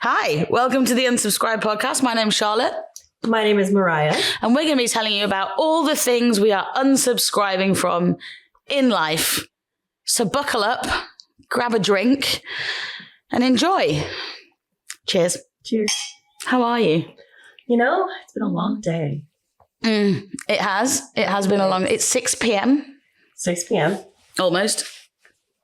Hi, welcome to the Unsubscribe podcast. My name's Charlotte. My name is Mariah. And we're going to be telling you about all the things we are unsubscribing from in life. So buckle up, grab a drink, and enjoy. Cheers. Cheers. How are you? You know, it's been a long day. It has. It has been a long... It's 6 p.m. 6 p.m. Almost.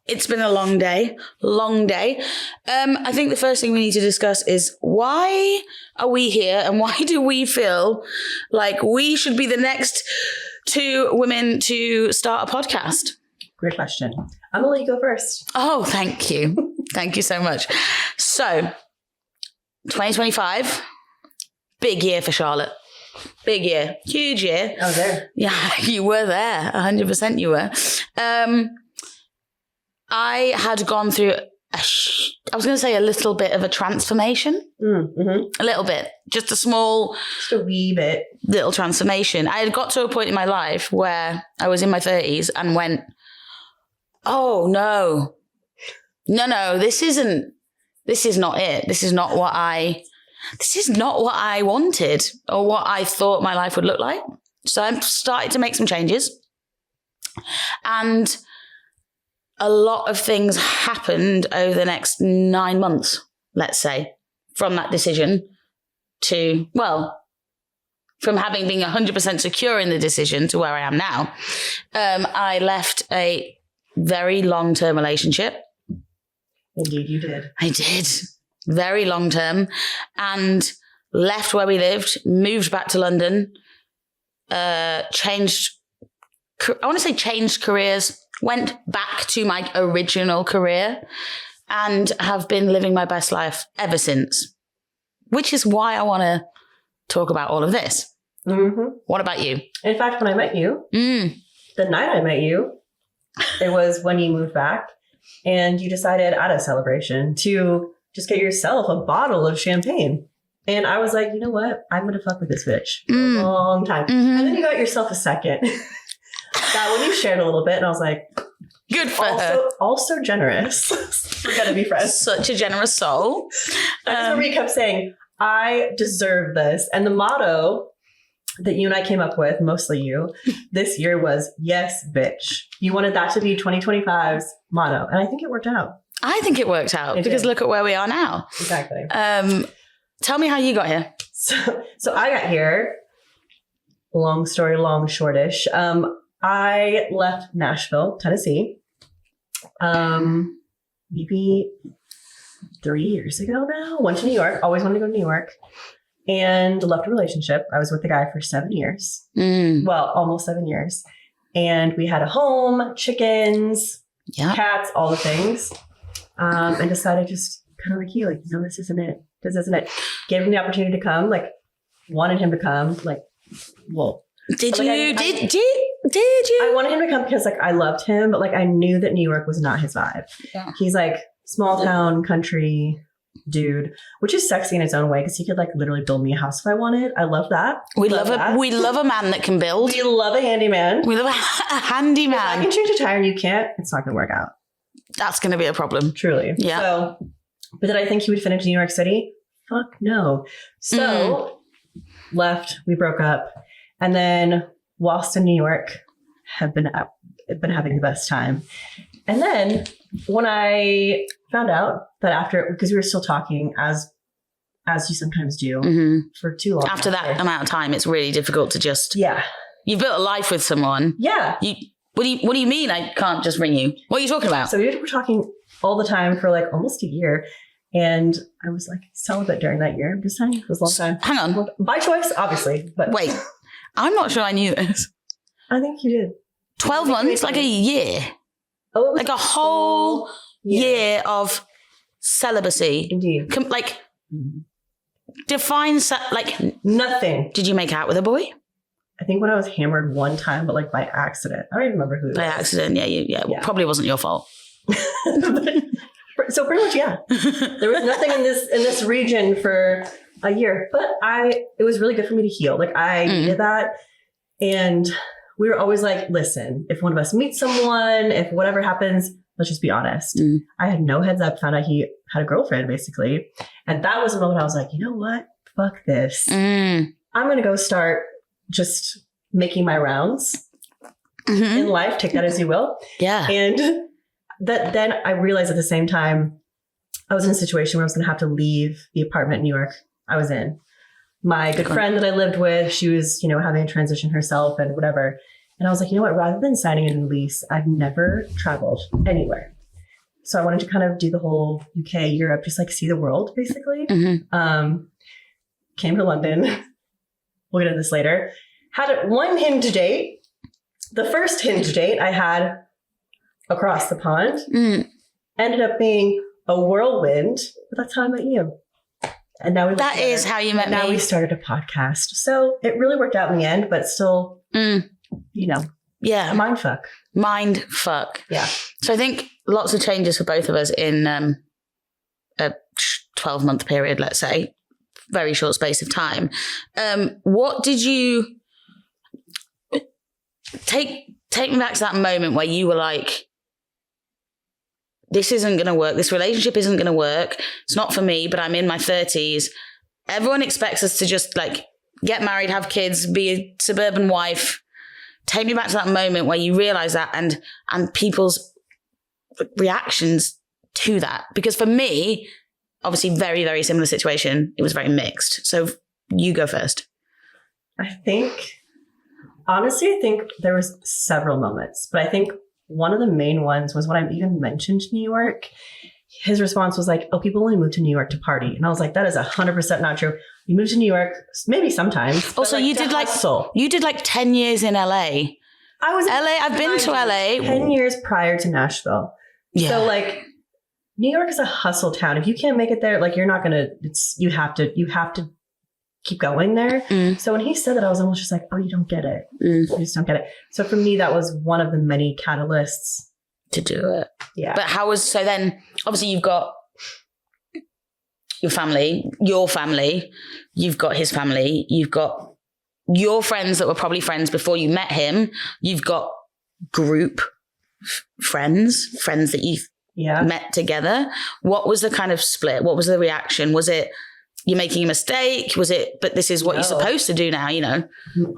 It's been a long day. Long day. I think the first thing we need to discuss is why are we here and why do we feel like we should be the next two women to start a podcast? Great question. I'm going to let you go first. Oh, thank you. Thank you so much. So, 2025, big year for Charlotte. Big year. Huge year. I was there. Yeah, you were there. 100% you were. I had gone through, I was going to say a little bit of a transformation. A little bit. Just a small... Just a wee bit. Little transformation. I had got to a point in my life where I was in my 30s and went, oh, no. No, this is not it. This is not what I wanted or what I thought my life would look like. So I started to make some changes. And a lot of things happened over the next 9 months, let's say, from that decision to, well, from having been 100% secure in the decision to where I am now. I left a very long-term relationship. Indeed, you did. I did. Very long-term. And left where we lived, moved back to London, changed careers, went back to my original career and have been living my best life ever since, which is why I want to talk about all of this. Mm-hmm. What about you? In fact, when I met you, the night I met you, it was when you moved back and you decided at a celebration to just get yourself a bottle of champagne. And I was like, you know what? I'm going to fuck with this bitch for a long time. And then you got yourself a second. That one you shared a little bit, and I was like, good for her. Also generous. We're going to be friends. Such a generous soul. I just remember you kept saying, I deserve this. And the motto that you and I came up with, mostly you, this year was, yes, bitch. You wanted that to be 2025's motto. And I think it worked out. I think it worked out because look at where we are now. Exactly. Tell me how you got here. So I got here, long story, long shortish. I left Nashville, Tennessee, maybe 3 years ago now. Went to New York, always wanted to go to New York, and left a relationship. I was with the guy for 7 years. Well, almost 7 years. And we had a home, chickens, cats, all the things. And decided just kind of like you, like, no, this isn't it. This isn't it. Gave him the opportunity to come, like, wanted him to come, like, well. Did you? I wanted him to come because, like, I loved him, but, like, I knew that New York was not his vibe. Yeah. He's, like, small town, country dude, which is sexy in its own way because he could, like, literally build me a house if I wanted. I love that. We love a man that can build. We love a handyman. We love a handyman. If I can change a tire and you can't, it's not going to work out. That's going to be a problem. Truly. Yeah. So, but did I think he would fit into New York City? Fuck no. So, left, we broke up. And then whilst in New York, have been having the best time. And then when I found out that after, because we were still talking as you sometimes do for too long. After that amount of time, it's really difficult to just... Yeah. You've built a life with someone. Yeah. What do you mean I can't just ring you? What are you talking about? So we were talking all the time for like almost a year. And I was like celibate during that year. I'm just saying it was a long time. Hang on. By choice, obviously. But wait, I'm not sure I knew this. I think you did. 12 months? Like a year? Oh, it was like a whole year of celibacy. Indeed. Define, nothing. Did you make out with a boy? I think when I was hammered one time, but like by accident. I don't even remember who it was. By accident, yeah. Well, probably wasn't your fault. So pretty much, yeah. There was nothing in this region for a year, but it was really good for me to heal. Like I needed that. And we were always like, listen, if one of us meets someone, if whatever happens, let's just be honest. I had no heads up, found out he had a girlfriend basically. And that was the moment I was like, you know what? Fuck this. Mm. I'm going to go start just making my rounds in life. Take that as you will. Yeah. And then I realized at the same time, I was in a situation where I was going to have to leave the apartment in New York I was in. My good friend that I lived with, she was, having to transition herself and whatever. And I was like, you know what, rather than signing a new lease, I've never traveled anywhere. So I wanted to kind of do the whole UK, Europe, just like see the world, basically. Came to London. We'll get into this later. Had one Hinge date. The first Hinge date I had across the pond ended up being a whirlwind. But that's how I met you. And now that is how you met me. Now we started a podcast. So it really worked out in the end, but still, yeah, mind fuck. Mind fuck. Yeah. So I think lots of changes for both of us in a 12-month period, let's say, very short space of time. What did you take me back to that moment where you were like, this isn't going to work. This relationship isn't going to work. It's not for me, but I'm in my 30s. Everyone expects us to just like get married, have kids, be a suburban wife. Take me back to that moment where you realize that and people's reactions to that. Because for me, obviously very, very similar situation. It was very mixed. So you go first. Honestly, I think there was several moments, but I think one of the main ones was when I even mentioned New York. His response was like, oh, people only move to New York to party. And I was like, that is 100% not true. You move to New York, maybe sometimes. Also, you did you did like 10 years in LA. I've been to LA. 10 years prior to Nashville. Yeah. So like New York is a hustle town. If you can't make it there, like you're not going to, you have to keep going there. So when he said that, I was almost just like, oh, you don't get it. You just don't get it. So for me, that was one of the many catalysts to do it. Yeah. But so then obviously you've got your family, you've got his family, you've got your friends that were probably friends before you met him. You've got group friends that you've met together. What was the kind of split? What was the reaction? Was it, you're making a mistake? Was it, but this is what you're supposed to do now,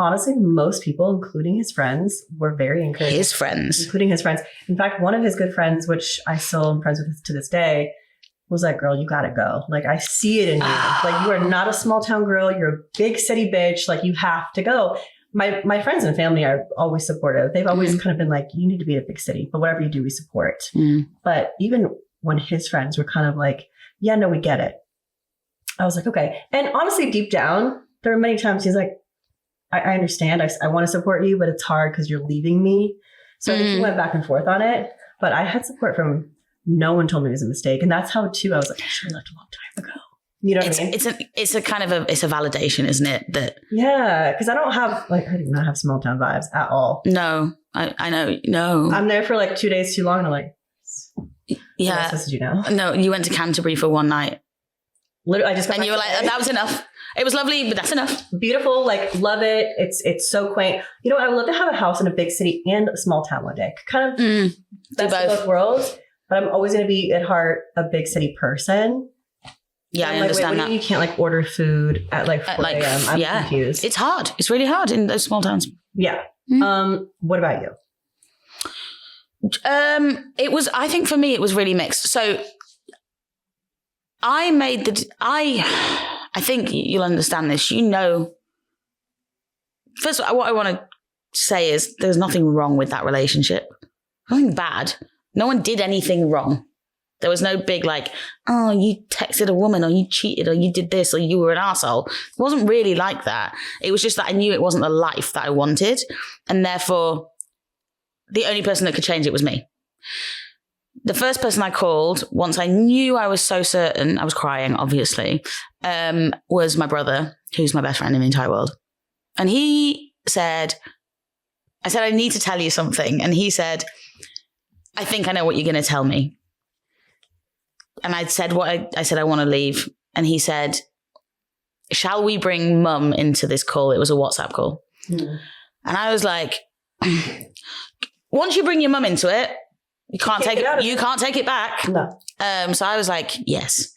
Honestly, most people, including his friends, were very encouraging. Including his friends. In fact, one of his good friends, which I still am friends with to this day, was like, girl, you gotta go. Like, I see it in you. Like, you are not a small town girl. You're a big city bitch. Like, you have to go. My friends and family are always supportive. They've always kind of been like, you need to be in a big city, but whatever you do, we support. But even when his friends were kind of like, yeah, no, we get it. I was like, okay. And honestly, deep down, there were many times he's like, I understand. I want to support you, but it's hard because you're leaving me. So I think he went back and forth on it. But I had support from no one told me it was a mistake. And that's how, too, I was like, I should have left a long time ago. You know what I mean? It's a kind of it's a validation, isn't it? That because I do not have small town vibes at all. No, I know. No. I'm there for like 2 days too long. And I'm like, yeah. What am I supposed to do now? No, you went to Canterbury for one night. Literally, I just and you were like, that was enough. It was lovely, but that's enough. Beautiful, like love it. It's so quaint. You know, I would love to have a house in a big city and a small town one day. Kind of best of both worlds. But I'm always going to be at heart a big city person. Yeah, I understand that. You can't like order food at like 4 a.m. I'm confused. It's hard. It's really hard in those small towns. Yeah. What about you? I think for me, it was really mixed. So I think you'll understand this. First of all, what I want to say is there's nothing wrong with that relationship. Nothing bad. No one did anything wrong. There was no big like, oh, you texted a woman or you cheated or you did this or you were an arsehole. It wasn't really like that. It was just that I knew it wasn't the life that I wanted. And therefore, the only person that could change it was me. The first person I called, once I knew I was so certain, I was crying, obviously, was my brother, who's my best friend in the entire world. And I said, I need to tell you something. And he said, I think I know what you're going to tell me. And I said, I want to leave. And he said, shall we bring mum into this call? It was a WhatsApp call. And I was like, once you bring your mum into it, You can't take it back. No. So I was like, yes.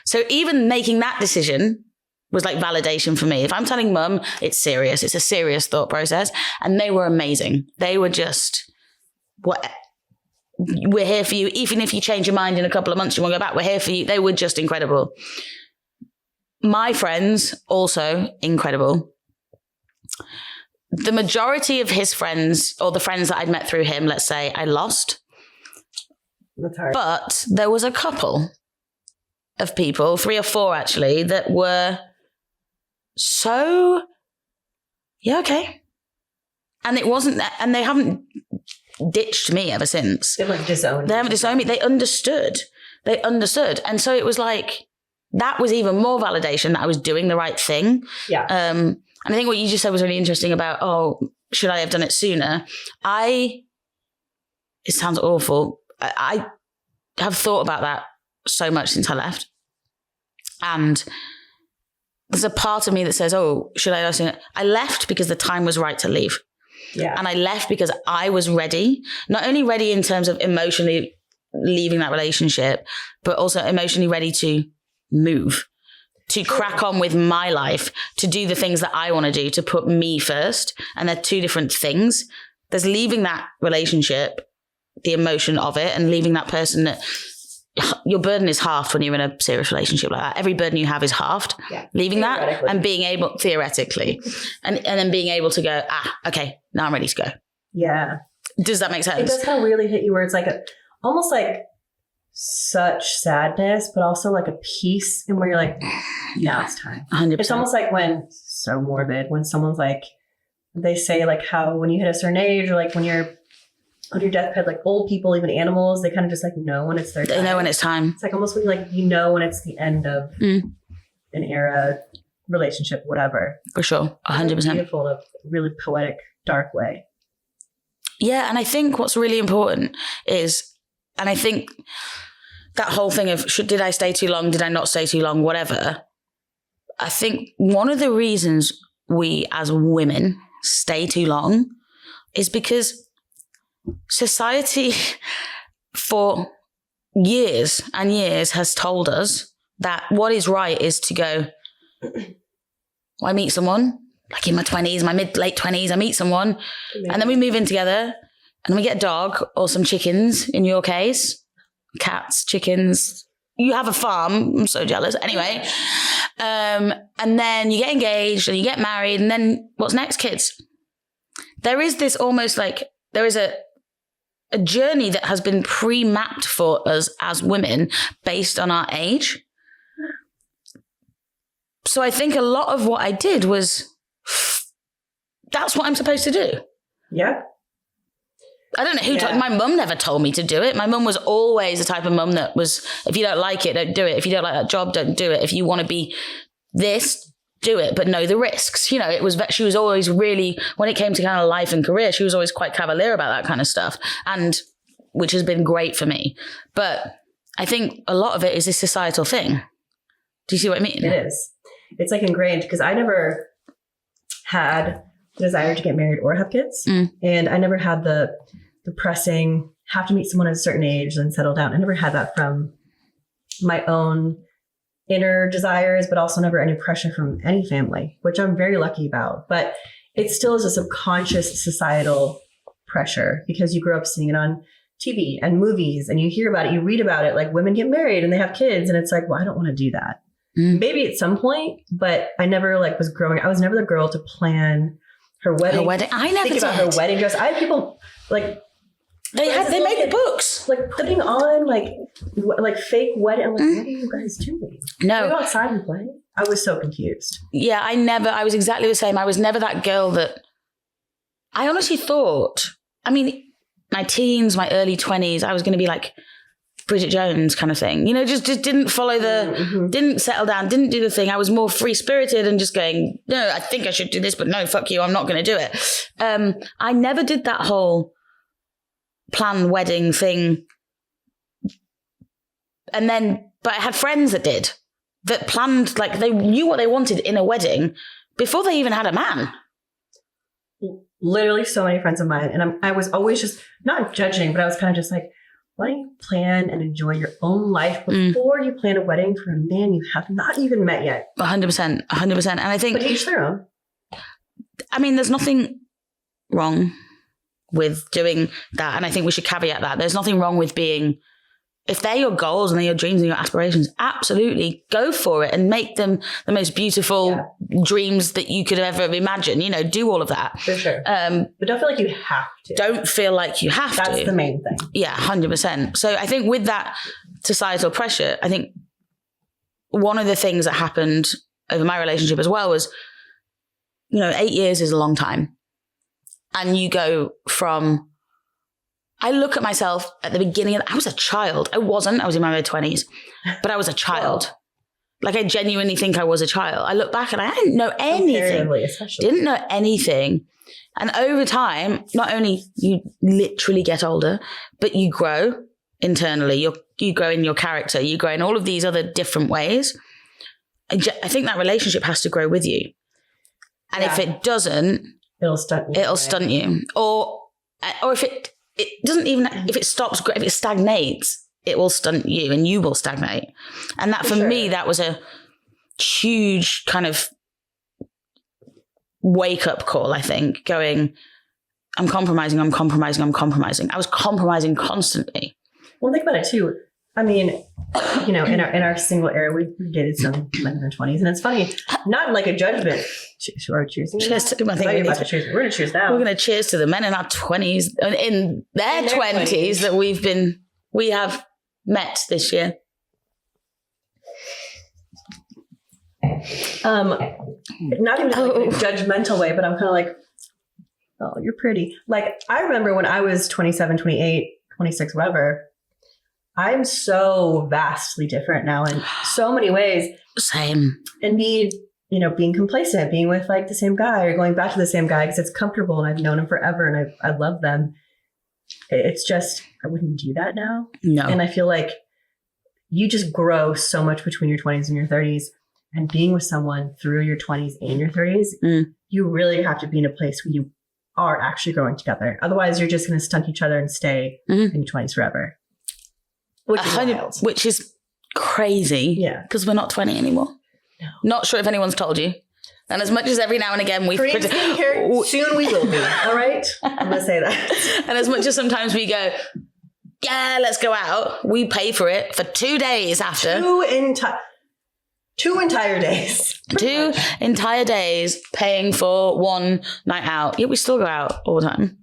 So even making that decision was like validation for me. If I'm telling mum, it's serious. It's a serious thought process. And they were amazing. They were just, we're here for you. Even if you change your mind in a couple of months, you want to go back, we're here for you. They were just incredible. My friends, also incredible. The majority of his friends, or the friends that I'd met through him, let's say, I lost. That's hard. But there was a couple of people, 3 or 4 actually, that were so, yeah, okay. And it wasn't that, and they haven't ditched me ever since. They haven't disowned me. They understood. And so it was like, that was even more validation that I was doing the right thing. Yeah. And I think what you just said was really interesting about, should I have done it sooner? It sounds awful. I have thought about that so much since I left. And there's a part of me that says, should I have seen it? I left because the time was right to leave. Yeah. And I left because I was ready, not only ready in terms of emotionally leaving that relationship, but also emotionally ready to move, to crack on with my life, to do the things that I want to do, to put me first. And they're 2 different things. There's leaving that relationship, the emotion of it, and leaving that person that your burden is halved when you're in a serious relationship like that. Every burden you have is halved. Yeah. Leaving that and being able, theoretically, and then being able to go, okay, now I'm ready to go. Yeah. Does that make sense? It does kind of weirdly hit you where it's like almost like such sadness, but also like a peace, and where you're like, now it's time. 100%. It's almost like so morbid, when someone's like, they say like how when you hit a certain age, or like when you're on your deathbed, like old people, even animals, they kind of just like know when it's their time. They know when it's time. It's like almost when when it's the end of an era, relationship, whatever. For sure. 100%. Beautiful, in a really poetic, dark way. Yeah. And I think what's really important is, and I think that whole thing of did I stay too long? Did I not stay too long? Whatever. I think one of the reasons we as women stay too long is because society for years and years has told us that what is right is to go, I meet someone, like in my 20s, my late 20s, I meet someone, and then we move in together, and we get a dog or some chickens, in your case, cats, chickens. You have a farm. I'm so jealous. Anyway, and then you get engaged and you get married, and then what's next, kids? There is this almost like, there is a journey that has been pre-mapped for us as women based on our age. So I think a lot of what I did was, that's what I'm supposed to do. Yeah. I don't know who my mum never told me to do it. My mum was always the type of mum that was, if you don't like it, don't do it. If you don't like that job, don't do it. If you want to be this, do it, but know the risks. You know, she was always really, when it came to kind of life and career, she was always quite cavalier about that kind of stuff, and which has been great for me. But I think a lot of it is this societal thing. Do you see what I mean? It is. It's like ingrained, because I never had the desire to get married or have kids. And I never had the pressing, have to meet someone at a certain age and settle down. I never had that from my own inner desires, but also never any pressure from any family, which I'm very lucky about. But it still is a subconscious societal pressure, because you grew up seeing it on TV and movies, and you hear about it, you read about it, like women get married and they have kids, and it's like, well, I don't want to do that. Maybe at some point, but I never was growing. I was never the girl to plan her wedding. I never think about her wedding dress. I had people like they made the books, like putting on like fake wedding. I'm like, what are you guys doing? No, we go outside and play. I was so confused. Yeah, I was exactly the same. I was never that girl that I honestly thought. I mean, my teens, my early 20s, I was going to be like Bridget Jones kind of thing, you know, just didn't follow didn't settle down, didn't do the thing. I was more free spirited and just going, no, I think I should do this, but no, fuck you, I'm not going to do it. I never did that whole planned wedding thing. And then, but I had friends that planned, like they knew what they wanted in a wedding before they even had a man. Literally so many friends of mine. And I was always just not judging, but I was kind of just like, why don't you plan and enjoy your own life before you plan a wedding for a man you have not even met yet? 100%. And I think, but each their own. I mean, there's nothing wrong with doing that. And I think we should caveat that. There's nothing wrong with being, if they're your goals and they're your dreams and your aspirations, absolutely go for it and make them the most beautiful dreams that you could ever imagine. You know, do all of that. For sure. But don't feel like you have to. Don't feel like you have to. That's the main thing. Yeah, 100%. So I think with that societal pressure, I think one of the things that happened over my relationship as well was, you know, 8 years is a long time. And you go from, I look at myself at the beginning, I was a child. I was in my mid-20s, but I was a child. Like I genuinely think I was a child. I look back and I didn't know anything. Didn't know anything. And over time, not only you literally get older, but you grow internally. You grow in your character. You grow in all of these other different ways. I think that relationship has to grow with you. And if it doesn't, it'll stunt you. It'll stunt you. Or if it doesn't even, if it stops, if it stagnates, it will stunt you and you will stagnate. And that for me, that was a huge kind of wake up call, I think, going, I'm compromising. I was compromising constantly. Well, think about it too. I mean, you know, in our single era, we dated some men in their 20s, and it's funny, not like a judgment. Cheers to I think we're going to cheers now. We're going to cheers to the men in our 20s, in their 20s that we have met this year. Not even in a judgmental way, but I'm kind of like, oh, you're pretty. Like, I remember when I was 27, 28, 26, whatever, I'm so vastly different now in so many ways. Same. And being complacent, being with like the same guy or going back to the same guy because it's comfortable and I've known him forever and I love them. It's just, I wouldn't do that now. No. And I feel like you just grow so much between your 20s and your 30s, and being with someone through your 20s and your 30s, you really have to be in a place where you are actually growing together. Otherwise, you're just going to stunt each other and stay in your 20s forever. Which is crazy. Yeah. Because we're not 20 anymore. No. Not sure if anyone's told you. And as much as every now and again we've... soon we will be. All right? I'm going to say that. And as much as sometimes we go, yeah, let's go out, we pay for it for 2 days after. 2 entire days. 2 entire days paying for one night out. Yeah, we still go out all the time.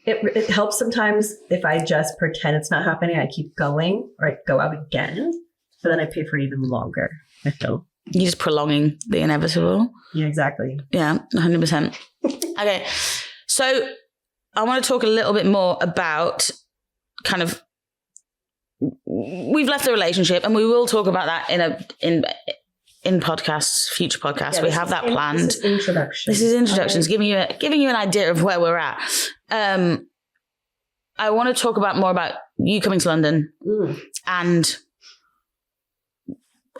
It helps sometimes if I just pretend it's not happening. I keep going, or I go out again, but then I pay for it even longer. I feel you're just prolonging the inevitable. Yeah, exactly. Yeah, 100%. Okay, so I want to talk a little bit more about kind of, we've left the relationship, and we will talk about that in podcasts, future podcasts. Yeah, we have that planned. This is introductions, giving you an idea of where we're at. I want to talk more about you coming to London and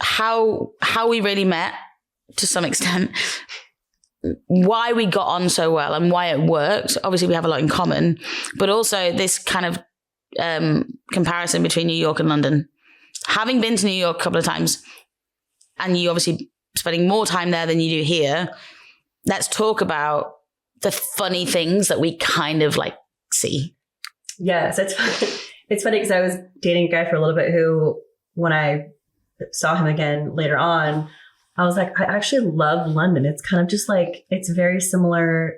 how we really met to some extent, why we got on so well and why it worked. Obviously, we have a lot in common, but also this kind of comparison between New York and London. Having been to New York a couple of times, and you obviously spending more time there than you do here, let's talk about the funny things that we kind of like see. Yes, it's funny because I was dating a guy for a little bit who, when I saw him again later on, I was like, I actually love London. It's kind of just like, it's very similar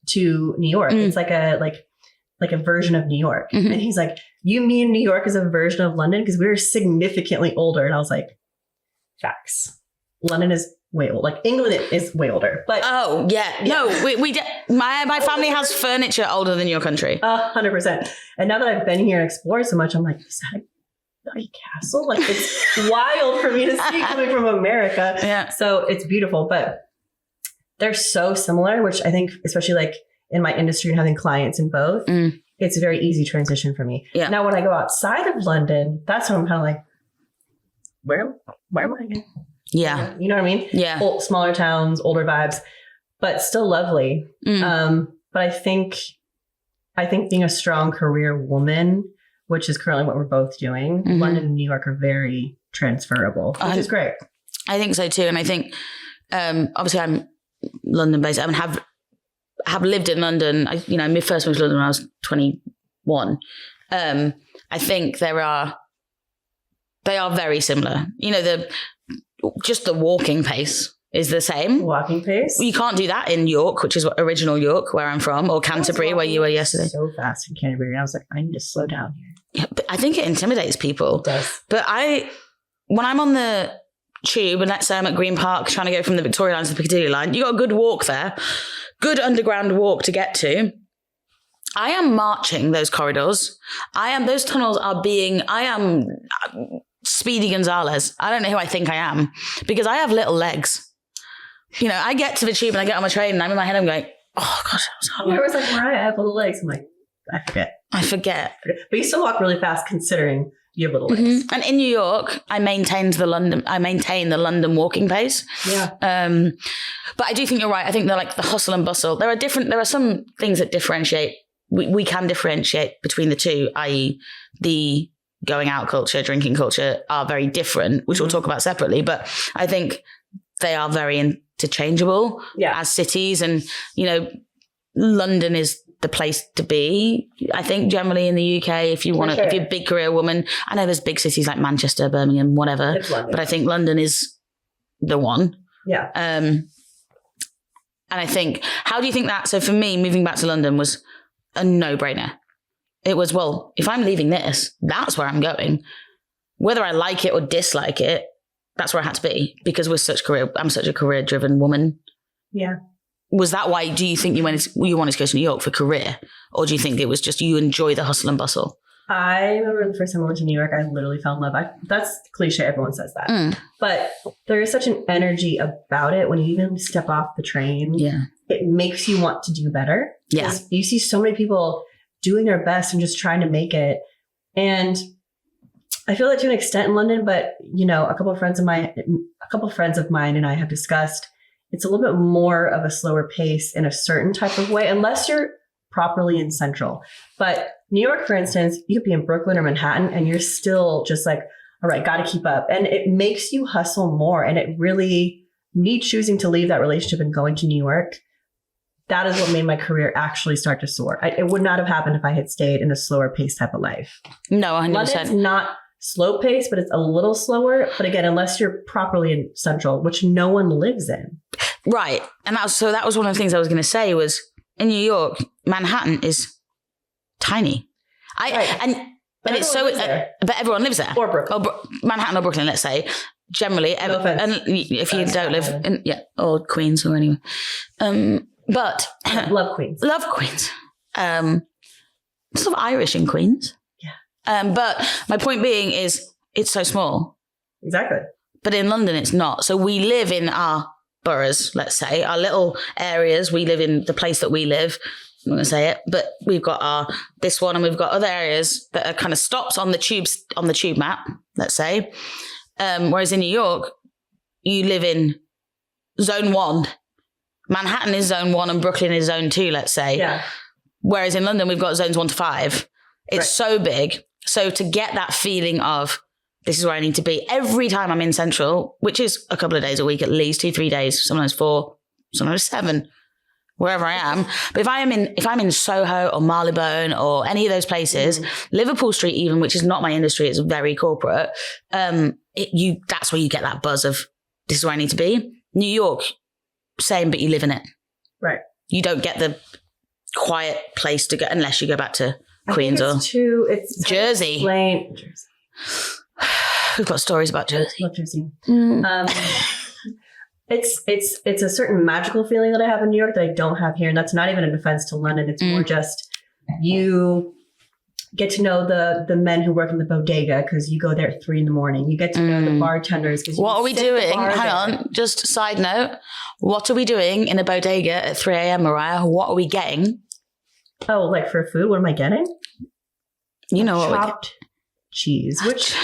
to New York. It's like a version of New York. And he's like, you mean New York is a version of London? Because we were significantly older. And I was like, facts. London is way old. Like England is way older. But oh yeah, no, my family has furniture older than your country. 100%. And now that I've been here and explored so much, I'm like, is that a castle? Like it's wild for me to see coming from America. Yeah. So it's beautiful, but they're so similar, which I think, especially like in my industry and having clients in both, it's a very easy transition for me. Yeah. Now, when I go outside of London, that's when I'm kind of like, where am I again? Yeah. You know what I mean? Yeah. Smaller towns, older vibes, but still lovely. But I think being a strong career woman which is currently what we're both doing, London and New York are very transferable, which is great. I think so too. And I think, obviously I'm London based. I mean, have lived in London. I first moved to London when I was 21. I think they are very similar. Just the walking pace is the same. Walking pace? You can't do that in York, which is original York, where I'm from, or Canterbury, where you were yesterday. So fast in Canterbury. I was like, I need to slow down here. Yeah, but I think it intimidates people. It does. But when I'm on the tube, and let's say I'm at Green Park trying to go from the Victoria line to the Piccadilly line, you got a good walk there, good underground walk to get to. I am marching those corridors. Those tunnels I am Speedy Gonzalez. I don't know who I think I am because I have little legs. I get to the tube and I get on my train and I'm in my head, I'm going, oh God. I was like, Mariah, I have little legs. I'm like, I forget. But you still walk really fast considering you have little legs. Mm-hmm. And in New York, I maintain the London walking pace. Yeah. But I do think you're right. I think they're like the hustle and bustle. There are some things that differentiate. We can differentiate between the two, i.e. the going out culture, drinking culture are very different, which we'll talk about separately. But I think they are very interchangeable as cities. And, London is the place to be. I think generally in the UK, if you're a big career woman, I know there's big cities like Manchester, Birmingham, whatever, but I think London is the one. Yeah. And I think, how do you think that? So for me, moving back to London was a no-brainer. It was, well, if I'm leaving this, that's where I'm going. Whether I like it or dislike it, that's where I had to be because I'm such a career-driven woman. Yeah. Was that why, do you think you wanted to go to New York for career? Or do you think it was just you enjoy the hustle and bustle? I remember the first time I went to New York, I literally fell in love. That's cliche. Everyone says that. But there is such an energy about it when you even step off the train. Yeah. It makes you want to do better. Yeah. You see so many people doing their best and just trying to make it. And I feel that to an extent in London, but a couple of friends of mine and I have discussed it's a little bit more of a slower pace in a certain type of way, unless you're properly in central. But New York, for instance, you could be in Brooklyn or Manhattan and you're still just like, all right, got to keep up. And it makes you hustle more. And it really, me choosing to leave that relationship and going to New York, that is what made my career actually start to soar. It would not have happened if I had stayed in a slower pace type of life. No, 100%. London's not slow pace, but it's a little slower. But again, unless you're properly in central, which no one lives in. Right. And that was one of the things I was going to say was in New York, Manhattan is tiny. But it's so, but everyone lives there. Or Brooklyn. Manhattan or Brooklyn, let's say. Generally, no offense. And if you don't live in, or Queens or anywhere. But love Queens. Love Queens. Sort of Irish in Queens. Yeah. But my point being is it's so small. Exactly. But in London, it's not. So we live in our boroughs, let's say, our little areas. We live in the place that we live. I'm not going to say it, but we've got this one and we've got other areas that are kind of stops on the tube map, let's say. Whereas in New York, you live in zone 1. Manhattan is zone 1 and Brooklyn is zone 2, let's say. Yeah. Whereas in London, we've got zones 1 to 5. It's so big. So to get that feeling of this is where I need to be every time I'm in Central, which is a couple of days a week, at least 2-3 days, sometimes 4, sometimes 7, wherever I am. But if I'm in Soho or Marylebone or any of those places, Liverpool Street even, which is not my industry, it's very corporate. That's where you get that buzz of this is where I need to be. New York, same, but you live in it. Right. You don't get the quiet place to go unless you go back to Queens or Jersey. Jersey. We've got stories about Jersey. Love Jersey. It's a certain magical feeling that I have in New York that I don't have here. And that's not even a defense to London. It's more just you get to know the men who work in the bodega because you go there at 3 a.m. You get to know the bartenders. What are we doing? Hang on. Just side note. What are we doing in a bodega at 3 a.m., Mariah? What are we getting? Oh, like for food? What am I getting? You know what? Chopped cheese, which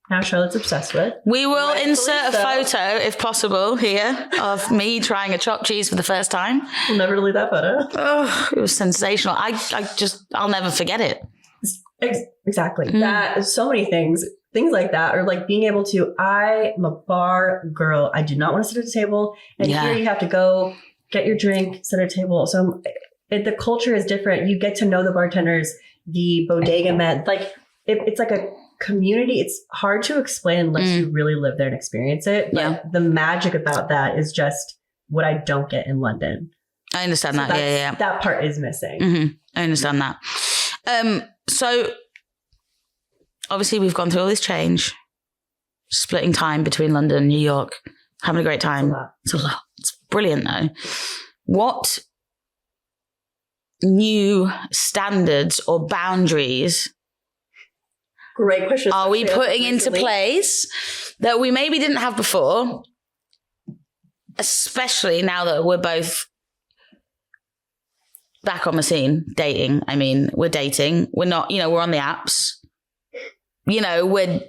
now Charlotte's obsessed with. We will insert a photo, if possible, here of me trying a chopped cheese for the first time. We'll never delete that photo. Oh, it was sensational. I'll never forget it. Exactly. That so many things like that, or like being able to, I'm a bar girl. I do not want to sit at a table. And here you have to go get your drink, sit at a table. So the culture is different. You get to know the bartenders, the bodega men. Like it's like a community. It's hard to explain unless you really live there and experience it. But the magic about that is just what I don't get in London. I understand that. Yeah. That part is missing. Mm-hmm. I understand that. So obviously we've gone through all this change, splitting time between London and New York, having a great time. It's a lot. It's brilliant though. What new standards or boundaries Great question. are we putting into place that we maybe didn't have before, especially now that we're both back on the scene dating? I mean, we're dating. We're not, we're on the apps. We're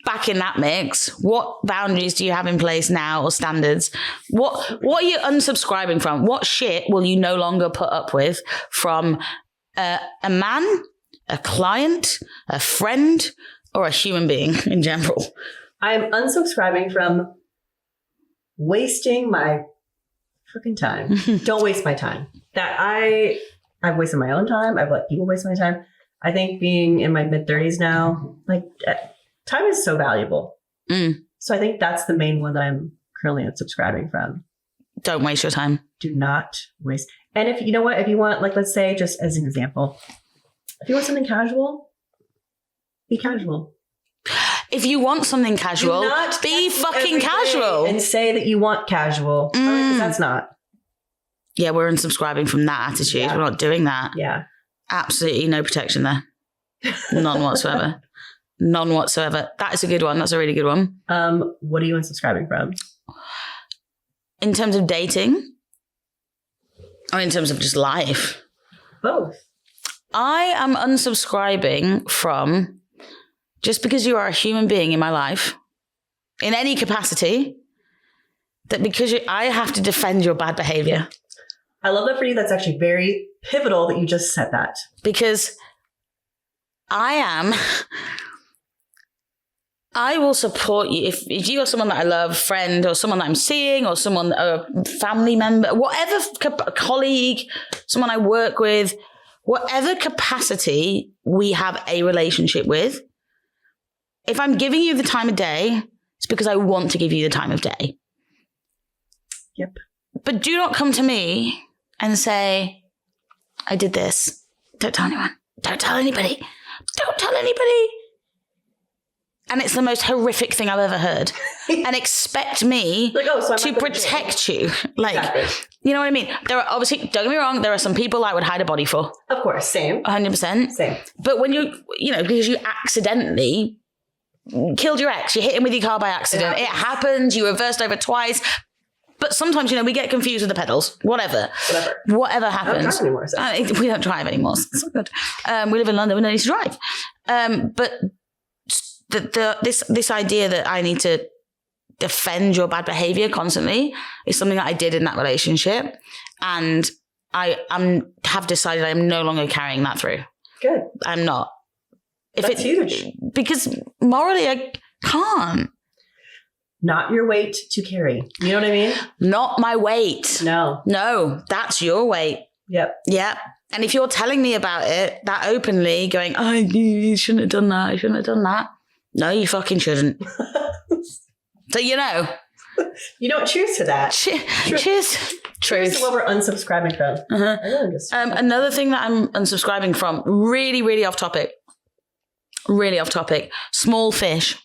back in that mix. What boundaries do you have in place now, or standards? What are you unsubscribing from? What shit will you no longer put up with from a man, a client, a friend, or a human being in general? I'm unsubscribing from wasting my freaking time. Don't waste my time. That I've wasted my own time. I've let people waste my time. I think being in my mid-30s now, like time is so valuable. So I think that's the main one that I'm currently unsubscribing from. Don't waste your time. Do not waste. And if you want, like, let's say, just as an example, if you want something casual, be casual. If you want something casual, be fucking casual. And say that you want casual. Because that's not. Yeah, we're unsubscribing from that attitude. Yeah. We're not doing that. Yeah. Absolutely no protection there. None whatsoever. None whatsoever. That is a good one. That's a really good one. What are you unsubscribing from? In terms of dating? Or in terms of just life? Both. I am unsubscribing from, just because you are a human being in my life, in any capacity, that because I have to defend your bad behavior. I love that for you. That's actually very pivotal that you just said that. Because I will support you. If you are someone that I love, friend, or someone that I'm seeing, or someone, a family member, whatever, a colleague, someone I work with, whatever capacity we have a relationship with, if I'm giving you the time of day, it's because I want to give you the time of day. Yep. But do not come to me and say, I did this. Don't tell anyone. Don't tell anybody. Don't tell anybody. And it's the most horrific thing I've ever heard. And expect me to protect you. Like, exactly. You know what I mean? There are obviously, don't get me wrong, there are some people I would hide a body for. Of course, same. 100%. Same. But when because you accidentally killed your ex, you hit him with your car by accident. It happens. You reversed over twice. But sometimes, we get confused with the pedals. Whatever happens. I don't drive anymore. So. We don't drive anymore. So it's all good. We live in London. We don't need to drive. But this idea that I need to defend your bad behavior constantly is something that I did in that relationship. And I have decided I'm no longer carrying that through. Good. I'm not. That's huge. Because morally, I can't. Not your weight to carry. You know what I mean? Not my weight. No, that's your weight. Yep. Yeah. And if you're telling me about it that openly, going, oh, you shouldn't have done that. I shouldn't have done that. No, you fucking shouldn't. So, You don't cheers to that. Cheers. Truth. Cheers to what we're unsubscribing from. Uh-huh. Another thing that I'm unsubscribing from, really, really off topic. Really off topic. Small fish.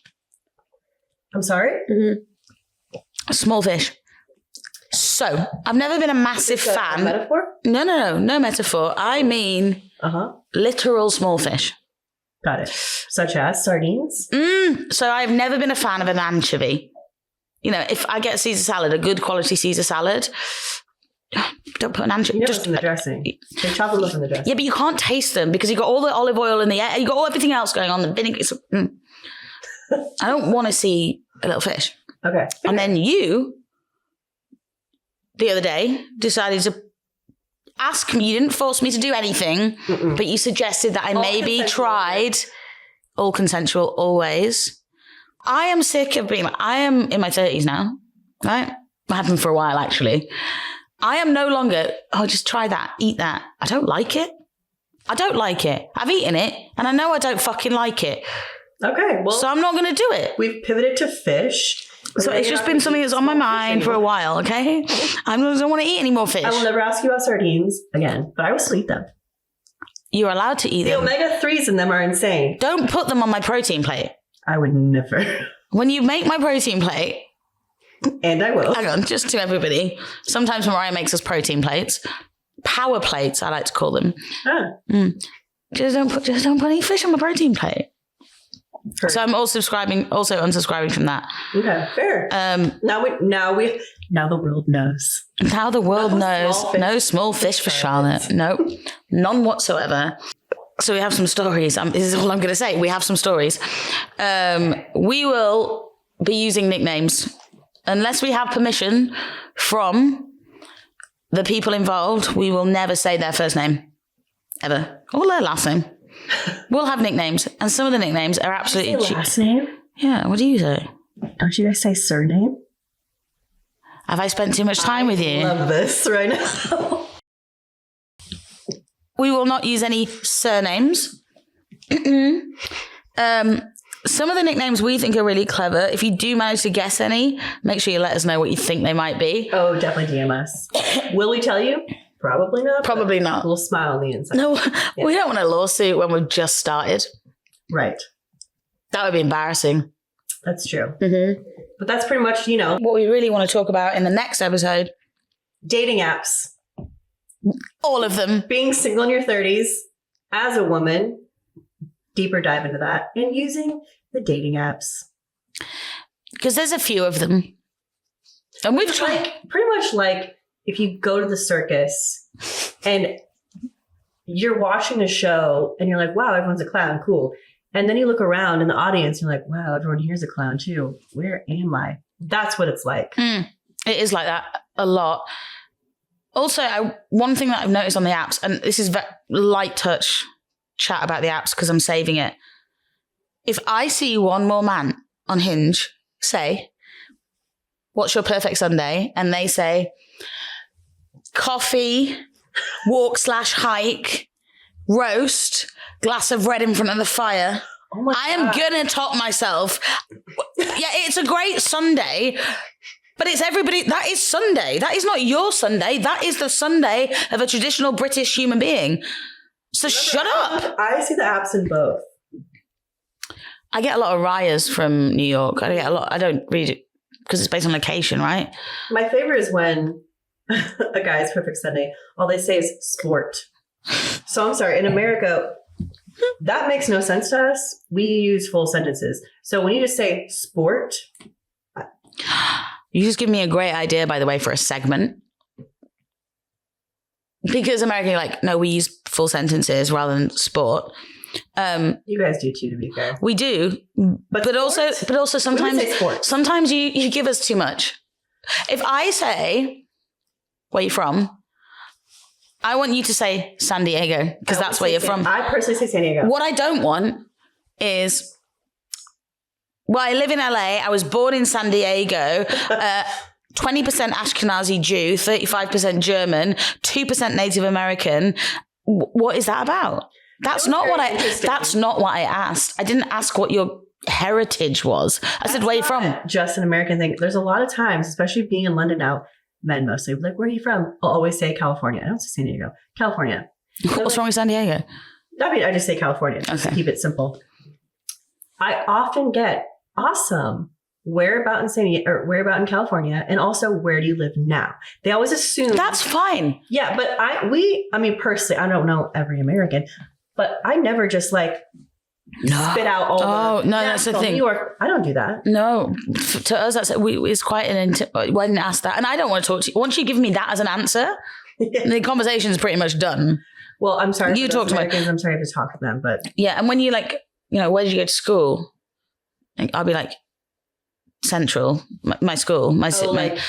I'm sorry? Mm-hmm. Small fish. So, I've never been a massive fan. A metaphor? No metaphor. I mean literal small fish. Got it. Such as sardines? So, I've never been a fan of an anchovy. If I get Caesar salad, a good quality Caesar salad, don't put an anchovy. Just in the dressing. They chocolate milk in the dressing. Yeah, but you can't taste them because you've got all the olive oil in the air. You've got everything else going on. The vinegar. I don't want to see a little fish. Okay. And then you, the other day, decided to ask me. You didn't force me to do anything, but you suggested that I maybe tried. All consensual, always. I am sick of being. I am in my 30s now, right? I have been for a while, actually. I am no longer. Oh, just try that, eat that. I don't like it. I've eaten it, and I know I don't fucking like it. Okay, well, so I'm not going to do it. We've pivoted to fish. So it's just been something that's on my mind for a while, okay? I don't want to eat any more fish. I will never ask you about sardines again, but I will still eat them. You're allowed to eat them. The omega-3s in them are insane. Don't put them on my protein plate. I would never. When you make my protein plate... And I will. Hang on, just to everybody. Sometimes Mariah makes us protein plates. Power plates, I like to call them. Just don't put any fish on my protein plate. So I'm also unsubscribing from that. Okay, fair. Now the world knows. Now the world knows. No small fish for Charlotte. No, none whatsoever. So we have some stories. This is all I'm going to say. We have some stories. We will be using nicknames unless we have permission from the people involved. We will never say their first name ever or their last name. We'll have nicknames, and some of the nicknames are absolutely last name. Yeah, what do you say? Don't you guys say surname? Have I spent too much time with you? I love this right now. We will not use any surnames. Some of the nicknames we think are really clever. If you do manage to guess any, make sure you let us know what you think they might be. Oh, definitely DM us. Will we tell you? Probably not. Probably not. A little smile on the inside. No, we don't want a lawsuit when we've just started. Right. That would be embarrassing. That's true. But that's pretty much, what we really want to talk about in the next episode. Dating apps. All of them. Being single in your 30s as a woman. Deeper dive into that. And using the dating apps. Because there's a few of them. And we've tried. Pretty much like if you go to the circus and you're watching a show and you're like, wow, everyone's a clown. Cool. And then you look around in the audience, you're like, wow, everyone here's a clown too. Where am I? That's what it's like. It is like that a lot. Also, one thing that I've noticed on the apps, and this is light touch chat about the apps because I'm saving it. If I see one more man on Hinge say, what's your perfect Sunday? And they say, coffee, walk/hike, roast, glass of red in front of the fire. Oh I am going to top myself. Yeah, it's a great Sunday, but it's everybody. That is Sunday. That is not your Sunday. That is the Sunday of a traditional British human being. So shut up. I see the apps in both. I get a lot of Ryers from New York. I don't read it because it's based on location, right? My favorite is when a guy's perfect Sunday, all they say is sport. So I'm sorry, in America, that makes no sense to us. We use full sentences. So when you just say sport. You just give me a great idea, by the way, for a segment. Because American, you're like, no, we use full sentences rather than sport. You guys do too, to be fair. We do. But also sometimes you give us too much. If I say, where you from? I want you to say San Diego because that's where you're from. I personally say San Diego. What I don't want is, well, I live in LA. I was born in San Diego. 20% Ashkenazi Jew, 35% German, 2% Native American. What is that about? That's not what I asked. I didn't ask what your heritage was. I said, where are you from? Just an American thing. There's a lot of times, especially being in London now, men mostly, like, where are you from? I'll always say California. I don't say San Diego. California. What's wrong with San Diego? I mean, I just say California. Just to keep it simple. I often get, awesome. Where about in San Diego, or where about in California? And also, where do you live now? They always assume. That's fine. Yeah, but I mean, personally, I don't know every American, but I never just like spit out all. Oh, no, that's the thing. New York, I don't do that. No, to us, it's quite an. I didn't ask that, and I don't want to talk to you. Once you give me that as an answer, the conversation is pretty much done. Well, I'm sorry. You talk to Americans. I'm sorry to talk to them, but yeah, and when you like, where did you go to school? I'll be like, Central, my school, and you're like,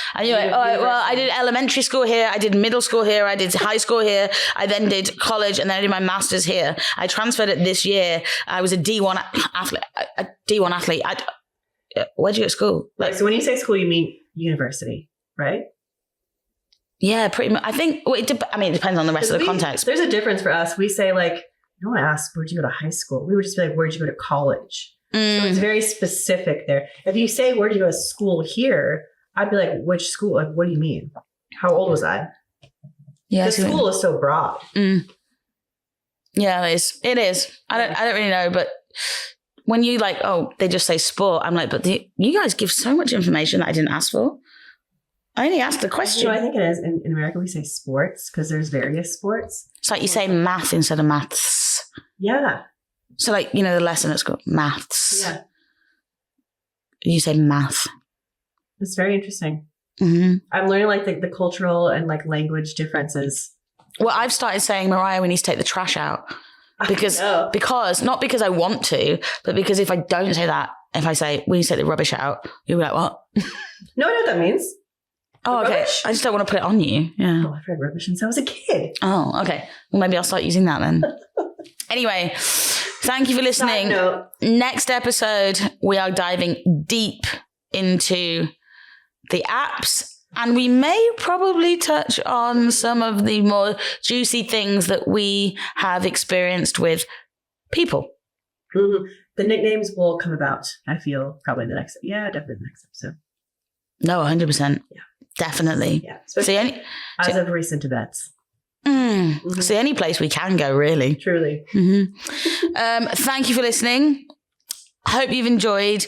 oh, well, I did elementary school here, I did middle school here, I did high school here, I then did college, and then I did my master's here. I transferred it this year. I was a D1 athlete. Where'd you go to school? Like, so when you say school, you mean university, right? Yeah, pretty much. I think, well, it depends on the rest of the context. There's a difference for us. We say like, no one asks, where'd you go to high school? We would just be like, where'd you go to college? So it's very specific there. If you say, where'd you go to school here? I'd be like, which school? Like, what do you mean? How old was I? Yeah, the school is so broad. Yeah, it is. I don't really know, but when you like, oh, they just say sport, I'm like, but you guys give so much information that I didn't ask for. I only asked the question. I think it is. In America, we say sports because there's various sports. It's like you say math instead of maths. Yeah. So like, the lesson at school, maths. Yeah. You say math. It's very interesting. Mm-hmm. I'm learning like the cultural and like language differences. Well, I've started saying, Mariah, we need to take the trash out. Because not because I want to, but because if I don't say that, if I say, we need to take the rubbish out, you'll be like, what? No, I know what that means. Oh, okay. Rubbish? I just don't want to put it on you. Yeah. Oh, I've read rubbish since I was a kid. Oh, okay. Well, maybe I'll start using that then. Anyway, thank you for listening. Next episode, we are diving deep into the apps, and we may probably touch on some of the more juicy things that we have experienced with people. Mm-hmm. The nicknames will come about, I feel, probably definitely the next episode. No, 100%. Yeah. Definitely. Yeah. As of recent events. Mm-hmm. So any place we can go, really. Truly. Mm-hmm. Thank you for listening. I hope you've enjoyed.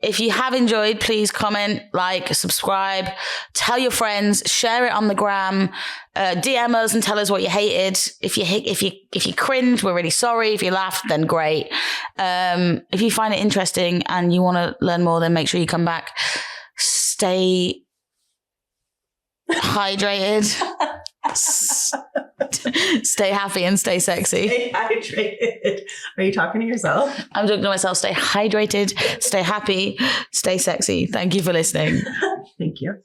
If you have enjoyed, please comment, like, subscribe, tell your friends, share it on the gram, DM us and tell us what you hated. If you cringed, we're really sorry. If you laughed, then great. If you find it interesting and you want to learn more, then make sure you come back. Stay hydrated. Stay happy and stay sexy. Stay hydrated. Are you talking to yourself? I'm talking to myself. Stay hydrated, stay happy, stay sexy. Thank you for listening. Thank you.